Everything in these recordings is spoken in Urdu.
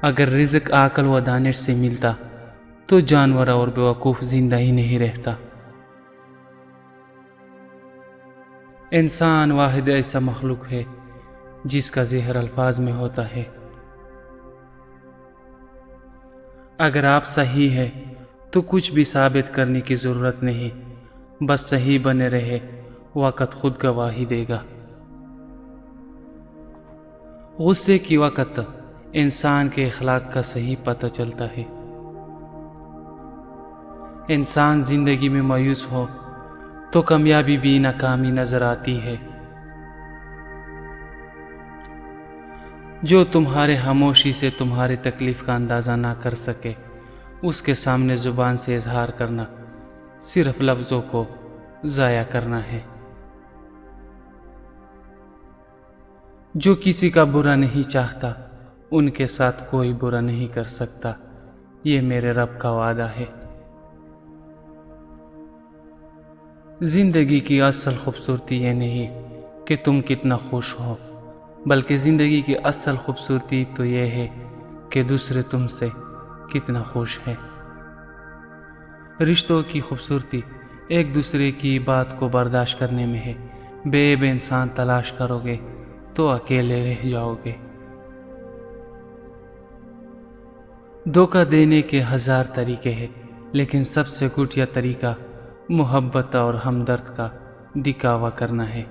اگر رزق عقل و دانش سے ملتا تو جانور اور بیوقوف زندہ ہی نہیں رہتا۔ انسان واحد ایسا مخلوق ہے جس کا ظہر الفاظ میں ہوتا ہے۔ اگر آپ صحیح ہے تو کچھ بھی ثابت کرنے کی ضرورت نہیں، بس صحیح بنے رہے، وقت خود گواہی دے گا۔ غصے کی وقت انسان کے اخلاق کا صحیح پتہ چلتا ہے۔ انسان زندگی میں مایوس ہو تو کامیابی بھی ناکامی نظر آتی ہے۔ جو تمہارے خاموشی سے تمہاری تکلیف کا اندازہ نہ کر سکے، اس کے سامنے زبان سے اظہار کرنا صرف لفظوں کو ضائع کرنا ہے۔ جو کسی کا برا نہیں چاہتا، ان کے ساتھ کوئی برا نہیں کر سکتا، یہ میرے رب کا وعدہ ہے۔ زندگی کی اصل خوبصورتی یہ نہیں کہ تم کتنا خوش ہو، بلکہ زندگی کی اصل خوبصورتی تو یہ ہے کہ دوسرے تم سے کتنا خوش ہے۔ رشتوں کی خوبصورتی ایک دوسرے کی بات کو برداشت کرنے میں ہے۔ بے عیب انسان تلاش کرو گے تو اکیلے رہ جاؤ گے۔ دھوکہ دینے کے 1000 طریقے ہیں، لیکن سب سے گھٹیا طریقہ محبت اور ہمدرد کا دکھاوا کرنا ہے۔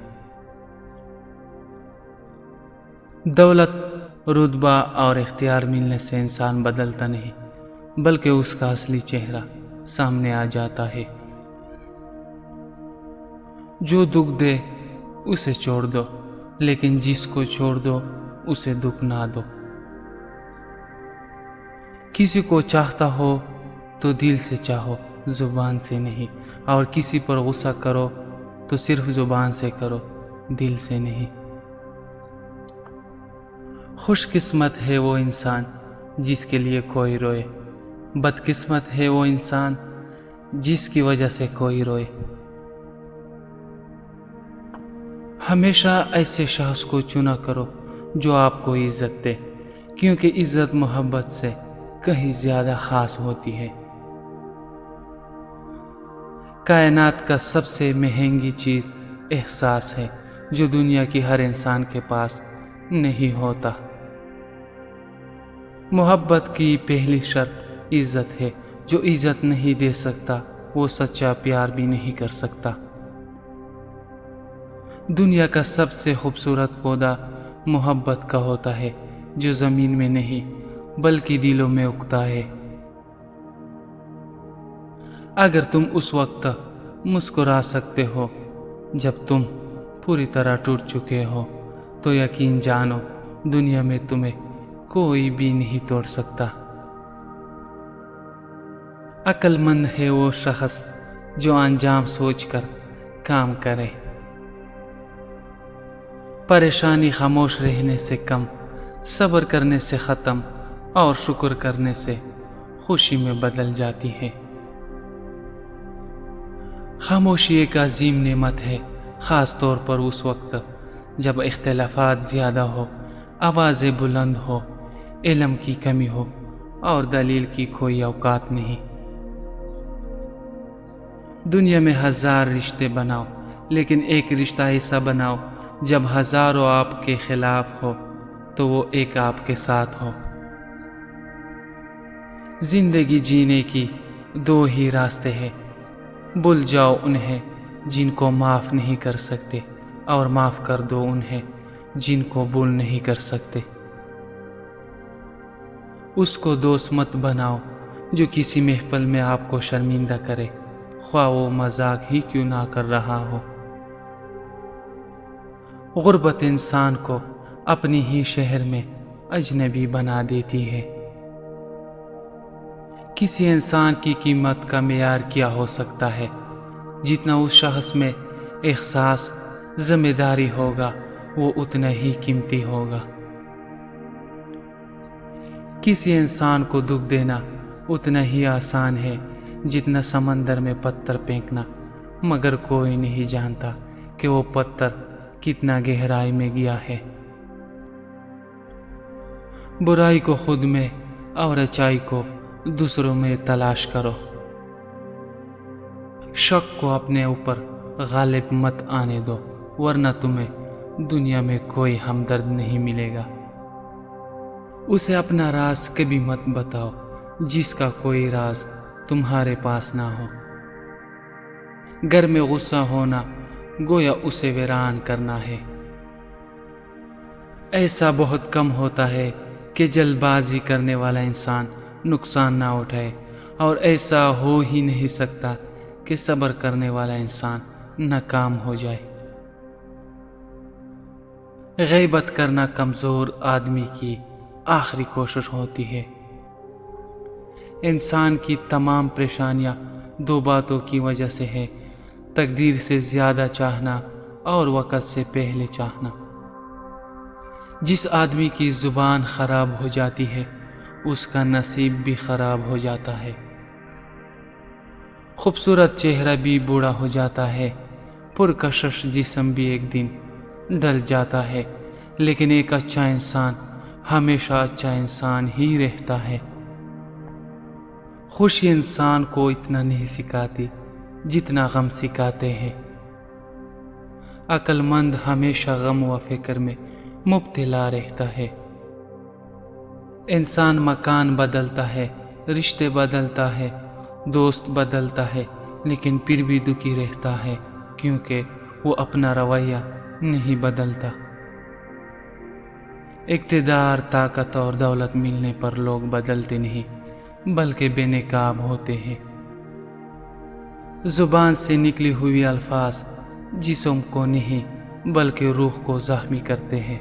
دولت، رتبہ اور اختیار ملنے سے انسان بدلتا نہیں، بلکہ اس کا اصلی چہرہ سامنے آ جاتا ہے۔ جو دکھ دے اسے چھوڑ دو، لیکن جس کو چھوڑ دو اسے دکھ نہ دو۔ کسی کو چاہتا ہو تو دل سے چاہو، زبان سے نہیں، اور کسی پر غصہ کرو تو صرف زبان سے کرو، دل سے نہیں۔ خوش قسمت ہے وہ انسان جس کے لیے کوئی روئے، بد قسمت ہے وہ انسان جس کی وجہ سے کوئی روئے۔ ہمیشہ ایسے شخص کو چنا کرو جو آپ کو عزت دے، کیونکہ عزت محبت سے کہیں زیادہ خاص ہوتی ہے۔ کائنات کا سب سے مہنگی چیز احساس ہے، جو دنیا کی ہر انسان کے پاس نہیں ہوتا۔ محبت کی پہلی شرط عزت ہے۔ جو عزت نہیں دے سکتا وہ سچا پیار بھی نہیں کر سکتا۔ دنیا کا سب سے خوبصورت پودا محبت کا ہوتا ہے، جو زمین میں نہیں بلکہ دلوں میں اگتا ہے۔ اگر تم اس وقت مسکرا سکتے ہو جب تم پوری طرح ٹوٹ چکے ہو، تو یقین جانو دنیا میں تمہیں کوئی بھی نہیں توڑ سکتا۔ عقل مند ہے وہ شخص جو انجام سوچ کر کام کرے۔ پریشانی خاموش رہنے سے کم، صبر کرنے سے ختم، اور شکر کرنے سے خوشی میں بدل جاتی ہے۔ خاموشی ایک عظیم نعمت ہے، خاص طور پر اس وقت جب اختلافات زیادہ ہو، آوازیں بلند ہو، علم کی کمی ہو اور دلیل کی کوئی اوقات نہیں۔ دنیا میں 1000 رشتے بناؤ، لیکن ایک رشتہ ایسا بناؤ جب ہزاروں آپ کے خلاف ہو تو وہ ایک آپ کے ساتھ ہو۔ زندگی جینے کی 2 ہی راستے ہیں، بھول جاؤ انہیں جن کو معاف نہیں کر سکتے، اور معاف کر دو انہیں جن کو بھول نہیں کر سکتے۔ اس کو دوست مت بناؤ جو کسی محفل میں آپ کو شرمندہ کرے، خواہ وہ مذاق ہی کیوں نہ کر رہا ہو۔ غربت انسان کو اپنی ہی شہر میں اجنبی بنا دیتی ہے۔ کسی انسان کی قیمت کا معیار کیا ہو سکتا ہے؟ جتنا اس شخص میں احساس، ذمہ داری ہوگا، وہ اتنا ہی قیمتی ہوگا۔ کسی انسان کو دکھ دینا اتنا ہی آسان ہے جتنا سمندر میں پتھر پھینکنا، مگر کوئی نہیں جانتا کہ وہ پتھر کتنا گہرائی میں گیا ہے۔ برائی کو خود میں اور اچائی کو دوسروں میں تلاش کرو۔ شک کو اپنے اوپر غالب مت آنے دو، ورنہ تمہیں دنیا میں کوئی ہمدرد نہیں ملے گا۔ اسے اپنا راز کبھی مت بتاؤ جس کا کوئی راز تمہارے پاس نہ ہو۔ گھر میں غصہ ہونا گویا اسے ویران کرنا ہے۔ ایسا بہت کم ہوتا ہے کہ جلد بازی کرنے والا انسان نقصان نہ اٹھائے، اور ایسا ہو ہی نہیں سکتا کہ صبر کرنے والا انسان ناکام ہو جائے۔ غیبت کرنا کمزور آدمی کی آخری کوشش ہوتی ہے۔ انسان کی تمام پریشانیاں دو باتوں کی وجہ سے ہے: تقدیر سے زیادہ چاہنا اور وقت سے پہلے چاہنا۔ جس آدمی کی زبان خراب ہو جاتی ہے اس کا نصیب بھی خراب ہو جاتا ہے۔ خوبصورت چہرہ بھی بوڑھا ہو جاتا ہے، پرکشش جسم بھی ایک دن ڈل جاتا ہے، لیکن ایک اچھا انسان ہمیشہ اچھا انسان ہی رہتا ہے۔ خوشی انسان کو اتنا نہیں سکھاتی جتنا غم سکھاتے ہیں۔ عقل مند ہمیشہ غم و فکر میں مبتلا رہتا ہے۔ انسان مکان بدلتا ہے، رشتے بدلتا ہے، دوست بدلتا ہے، لیکن پھر بھی دکھی رہتا ہے کیونکہ وہ اپنا رویہ نہیں بدلتا۔ اقتدار، طاقت اور دولت ملنے پر لوگ بدلتے نہیں بلکہ بے نقاب ہوتے ہیں۔ زبان سے نکلی ہوئی الفاظ جسم کو نہیں بلکہ روح کو زخمی کرتے ہیں۔